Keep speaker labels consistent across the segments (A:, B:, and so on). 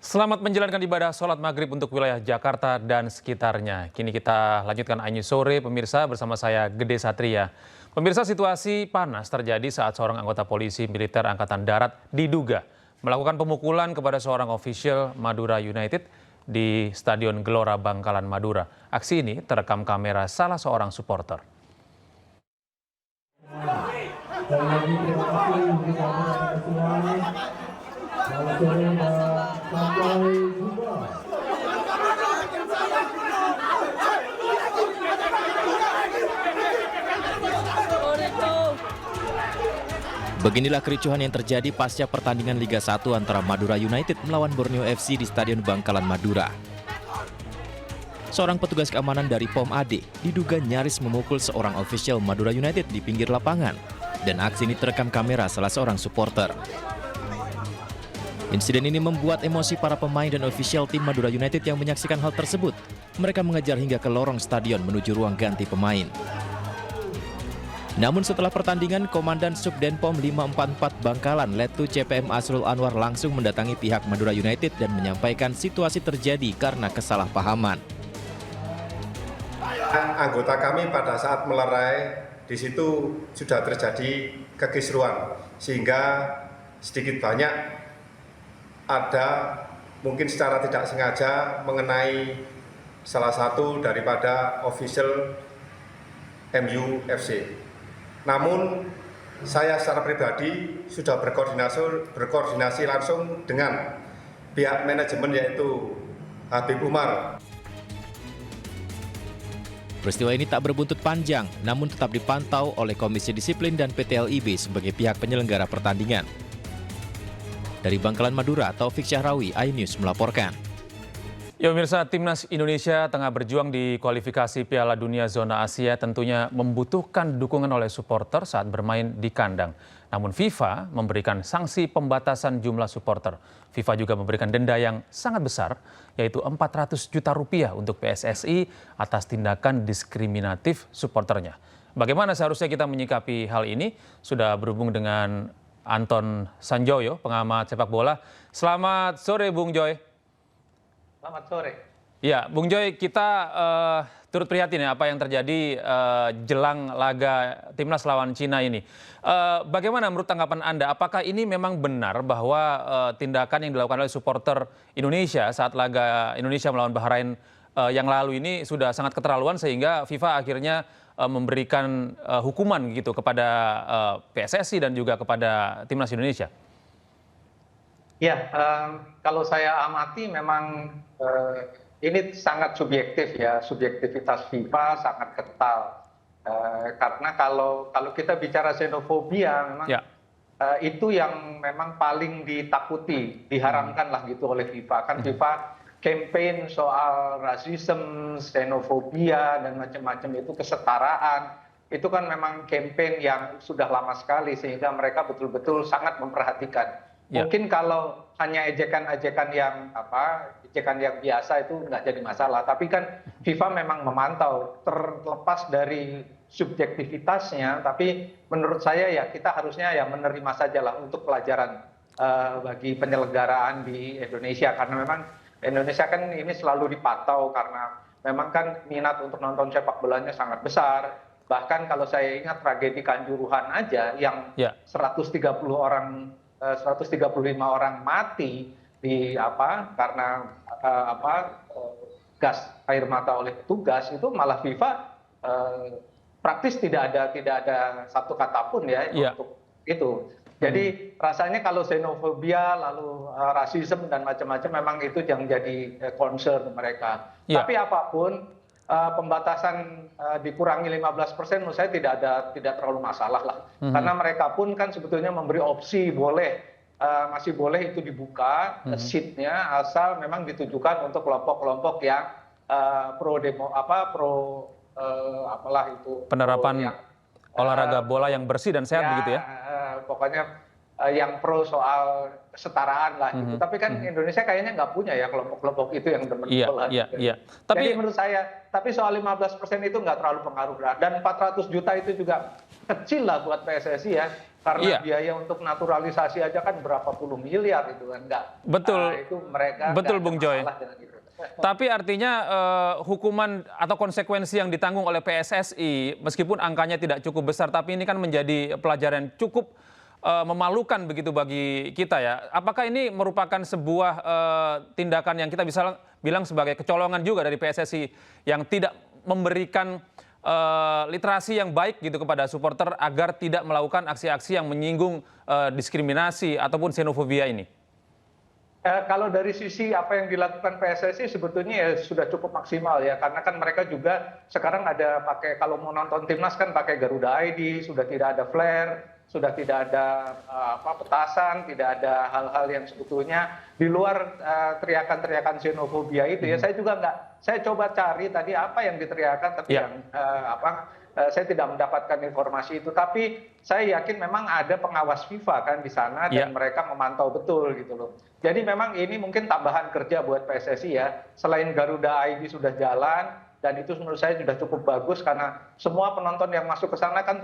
A: Selamat menjalankan ibadah sholat maghrib untuk wilayah Jakarta dan sekitarnya. Kini kita lanjutkan Anyu Sore, pemirsa, bersama saya Gede Satria. Pemirsa, situasi panas terjadi saat seorang anggota polisi militer Angkatan Darat diduga melakukan pemukulan kepada seorang ofisial Madura United di Stadion Gelora Bangkalan Madura. Aksi ini terekam kamera salah seorang supporter.
B: Beginilah kericuhan yang terjadi pasca pertandingan Liga 1 antara Madura United melawan Borneo FC di Stadion Bangkalan Madura. Seorang petugas keamanan dari POM AD diduga nyaris memukul seorang ofisial Madura United di pinggir lapangan, dan aksi ini terekam kamera salah seorang supporter. Insiden ini membuat emosi para pemain dan ofisial tim Madura United yang menyaksikan hal tersebut. Mereka mengejar hingga ke lorong stadion menuju ruang ganti pemain. Namun setelah pertandingan, Komandan Subdenpom 544 Bangkalan, Letu CPM Asrul Anwar langsung mendatangi pihak Madura United dan menyampaikan situasi terjadi karena kesalahpahaman.
C: Anggota kami pada saat melerai, di situ sudah terjadi kekisruan, sehingga sedikit banyak ada mungkin secara tidak sengaja mengenai salah satu daripada official MU FC. Namun saya secara pribadi sudah berkoordinasi langsung dengan pihak manajemen, yaitu Habib Umar.
B: Peristiwa ini tak berbuntut panjang, namun tetap dipantau oleh Komisi Disiplin dan PT LIB sebagai pihak penyelenggara pertandingan. Dari Bangkalan Madura, Taufik Syahrawi, iNews melaporkan.
A: Ya pemirsa, Timnas Indonesia tengah berjuang di kualifikasi Piala Dunia Zona Asia tentunya membutuhkan dukungan oleh supporter saat bermain di kandang. Namun FIFA memberikan sanksi pembatasan jumlah supporter. FIFA juga memberikan denda yang sangat besar, yaitu 400 juta rupiah untuk PSSI atas tindakan diskriminatif supporternya. Bagaimana seharusnya kita menyikapi hal ini? Sudah berhubung dengan Anton Sanjoyo, pengamat sepak bola. Selamat sore Bung Joy.
D: Selamat sore.
A: Ya, Bung Joy, kita turut prihatin ya apa yang terjadi jelang laga Timnas lawan Cina ini. Bagaimana menurut tanggapan Anda? Apakah ini memang benar bahwa tindakan yang dilakukan oleh supporter Indonesia saat laga Indonesia melawan Bahrain yang lalu ini sudah sangat keterlaluan sehingga FIFA akhirnya memberikan hukuman gitu kepada PSSI dan juga kepada Timnas Indonesia?
D: Ya, kalau saya amati memang ini sangat subjektif ya, subjektivitas FIFA sangat kental. Karena kalau kita bicara xenofobia, memang itu yang memang paling ditakuti, diharamkan lah gitu oleh FIFA. Kan FIFA campaign soal rasisme, xenofobia dan macam-macam itu, kesetaraan. Itu kan memang campaign yang sudah lama sekali sehingga mereka betul-betul sangat memperhatikan. Mungkin kalau hanya ejekan-ejekan yang biasa itu nggak jadi masalah. Tapi kan FIFA memang memantau, terlepas dari subjektivitasnya. Tapi menurut saya ya kita harusnya ya menerima sajalah untuk pelajaran bagi penyelenggaraan di Indonesia. Karena memang Indonesia kan ini selalu dipantau karena memang kan minat untuk nonton sepak bolanya sangat besar. Bahkan kalau saya ingat tragedi Kanjuruhan aja yang 135 orang mati karena gas air mata oleh petugas, itu malah FIFA praktis tidak ada satu kata pun ya untuk itu. Jadi rasanya kalau xenofobia lalu rasisme dan macam-macam memang itu yang jadi concern mereka. Tapi apapun pembatasan dikurangi 15% menurut saya tidak terlalu masalah lah. Karena mereka pun kan sebetulnya memberi opsi masih boleh itu dibuka seatnya asal memang ditujukan untuk kelompok-kelompok yang
A: penerapan olahraga bola yang bersih dan sehat begitu ya.
D: Pokoknya yang pro soal kesetaraan lah gitu. Tapi kan Indonesia kayaknya nggak punya ya kelompok-kelompok itu yang demen bola. Jadi menurut saya, tapi soal 15% itu nggak terlalu pengaruh. Dan 400 juta itu juga kecil lah buat PSSI ya. Karena
A: Iya.
D: biaya untuk naturalisasi aja kan berapa puluh miliar itu kan, enggak.
A: Betul.
D: Itu mereka
A: Betul,
D: nggak ada
A: Bung Joy.
D: masalah dengan itu.
A: Tapi artinya hukuman atau konsekuensi yang ditanggung oleh PSSI meskipun angkanya tidak cukup besar, tapi ini kan menjadi pelajaran cukup memalukan begitu bagi kita ya. Apakah ini merupakan sebuah tindakan yang kita bisa bilang sebagai kecolongan juga dari PSSI yang tidak memberikan literasi yang baik gitu kepada supporter agar tidak melakukan aksi-aksi yang menyinggung diskriminasi ataupun xenofobia ini?
D: Kalau dari sisi apa yang dilakukan PSSI sebetulnya ya sudah cukup maksimal ya, karena kan mereka juga sekarang ada pakai, kalau mau nonton timnas kan pakai Garuda ID, sudah tidak ada flare, sudah tidak ada petasan, tidak ada hal-hal yang sebetulnya di luar teriakan-teriakan xenofobia itu ya. Saya juga nggak, saya coba cari tadi apa yang diteriakan, tapi yang saya tidak mendapatkan informasi itu. Tapi saya yakin memang ada pengawas FIFA kan di sana dan mereka memantau betul gitu loh. Jadi memang ini mungkin tambahan kerja buat PSSI ya. Selain Garuda ID sudah jalan, dan itu menurut saya sudah cukup bagus karena semua penonton yang masuk ke sana kan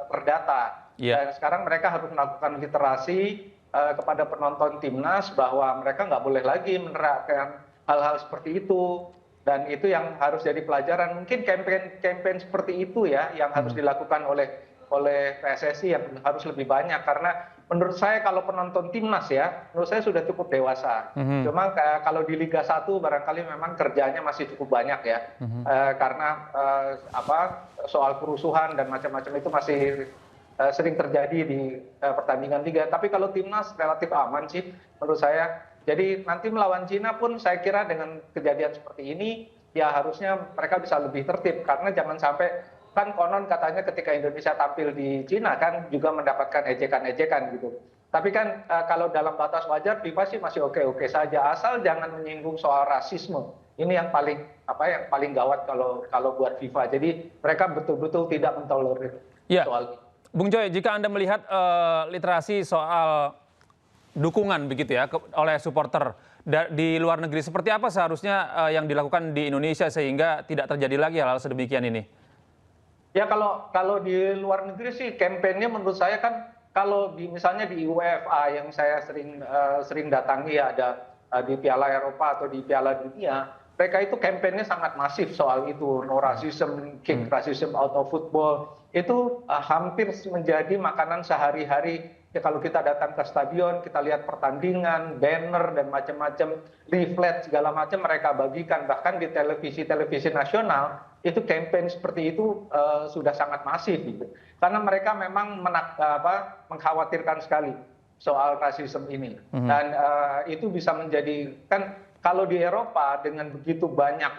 D: terdata. Dan sekarang mereka harus melakukan literasi kepada penonton timnas bahwa mereka nggak boleh lagi menerapkan hal-hal seperti itu. Dan itu yang harus jadi pelajaran. Mungkin campaign seperti itu ya yang harus dilakukan oleh PSSI yang harus lebih banyak, karena menurut saya kalau penonton timnas ya, menurut saya sudah cukup dewasa. Cuma kalau di Liga 1 barangkali memang kerjanya masih cukup banyak ya, karena soal kerusuhan dan macam-macam itu masih sering terjadi di pertandingan liga. Tapi kalau timnas relatif aman sih menurut saya. Jadi nanti melawan Cina pun saya kira dengan kejadian seperti ini ya harusnya mereka bisa lebih tertib, karena jangan sampai kan konon katanya ketika Indonesia tampil di Cina kan juga mendapatkan ejekan-ejekan gitu. Tapi kan kalau dalam batas wajar FIFA sih masih oke-oke saja, asal jangan menyinggung soal rasisme. Ini yang paling gawat kalau buat FIFA. Jadi mereka betul-betul tidak mentolerir soal ini.
A: Bung Joy, jika Anda melihat literasi soal dukungan begitu ya oleh supporter di luar negeri, seperti apa seharusnya yang dilakukan di Indonesia sehingga tidak terjadi lagi hal-hal sedemikian ini?
D: Ya kalau di luar negeri sih kampanye menurut saya kan, kalau misalnya di UEFA yang saya sering datangi ya, ada di Piala Eropa atau di Piala Dunia, mereka itu kampanye sangat masif soal itu, no racism, kick racism out of football. Itu hampir menjadi makanan sehari-hari. Ya, kalau kita datang ke stadion, kita lihat pertandingan, banner dan macam-macam, leaflet segala macam mereka bagikan. Bahkan di televisi nasional itu kampanye seperti itu sudah sangat masif gitu. Karena mereka memang mengkhawatirkan sekali soal rasisme ini. Dan itu bisa menjadi, kan kalau di Eropa dengan begitu banyak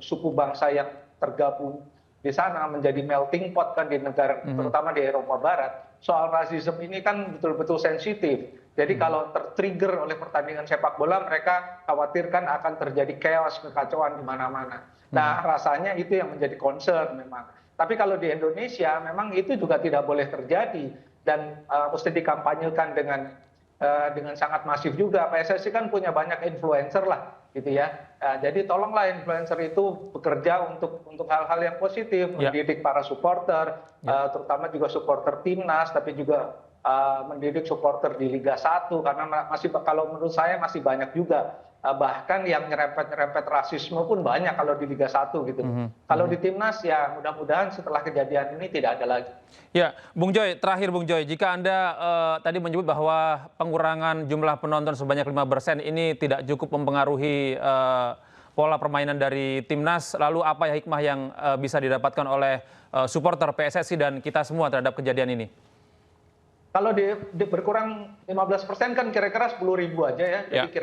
D: suku bangsa yang tergabung di sana menjadi melting pot kan di negara, terutama di Eropa Barat, soal rasisme ini kan betul-betul sensitif. Jadi kalau tertrigger oleh pertandingan sepak bola, mereka khawatirkan akan terjadi chaos, kekacauan di mana-mana. Nah, rasanya itu yang menjadi concern memang. Tapi kalau di Indonesia memang itu juga tidak boleh terjadi dan mesti dikampanyekan dengan sangat masif juga. PSSI kan punya banyak influencer lah gitu ya. Jadi tolonglah influencer itu bekerja untuk hal-hal yang positif, mendidik para supporter, terutama juga supporter timnas, tapi juga mendidik supporter di Liga 1, karena masih, kalau menurut saya masih banyak juga bahkan yang nyerempet rasisme pun banyak kalau di Liga 1 gitu. Kalau di timnas ya mudah-mudahan setelah kejadian ini tidak ada lagi.
A: Ya, Bung Joy, terakhir Bung Joy, jika Anda tadi menyebut bahwa pengurangan jumlah penonton sebanyak 5% ini tidak cukup mempengaruhi pola permainan dari timnas, lalu apa ya hikmah yang bisa didapatkan oleh supporter PSSI dan kita semua terhadap kejadian ini?
D: Kalau berkurang 15% kan kira-kira 10.000 aja ya. Jadi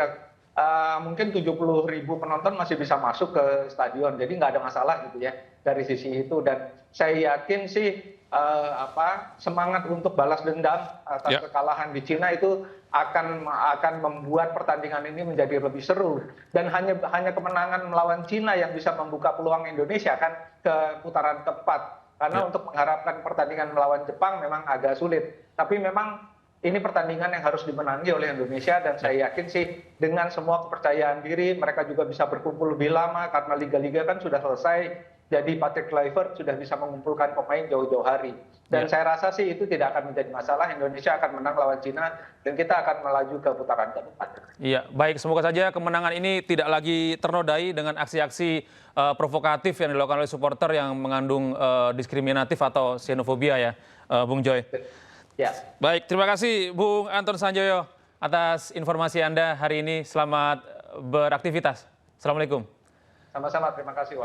D: mungkin 70.000 penonton masih bisa masuk ke stadion, jadi nggak ada masalah gitu ya dari sisi itu. Dan saya yakin sih semangat untuk balas dendam atas kekalahan di Cina itu akan membuat pertandingan ini menjadi lebih seru. Dan hanya kemenangan melawan Cina yang bisa membuka peluang Indonesia kan ke putaran keempat. Karena untuk mengharapkan pertandingan melawan Jepang memang agak sulit. Tapi memang ini pertandingan yang harus dimenangi oleh Indonesia, dan saya yakin sih dengan semua kepercayaan diri mereka juga bisa berkumpul lebih lama karena liga-liga kan sudah selesai. Jadi Patrick Kluivert sudah bisa mengumpulkan pemain jauh-jauh hari. Dan saya rasa sih itu tidak akan menjadi masalah. Indonesia akan menang lawan Cina dan kita akan melaju ke putaran keempat.
A: Iya, baik. Semoga saja kemenangan ini tidak lagi ternodai dengan aksi-aksi provokatif yang dilakukan oleh supporter yang mengandung diskriminatif atau xenofobia ya, Bung Joy.
D: Ya.
A: Baik, terima kasih Bung Anton Sanjoyo atas informasi Anda hari ini. Selamat beraktivitas. Assalamualaikum.
D: Sama-sama, terima kasih.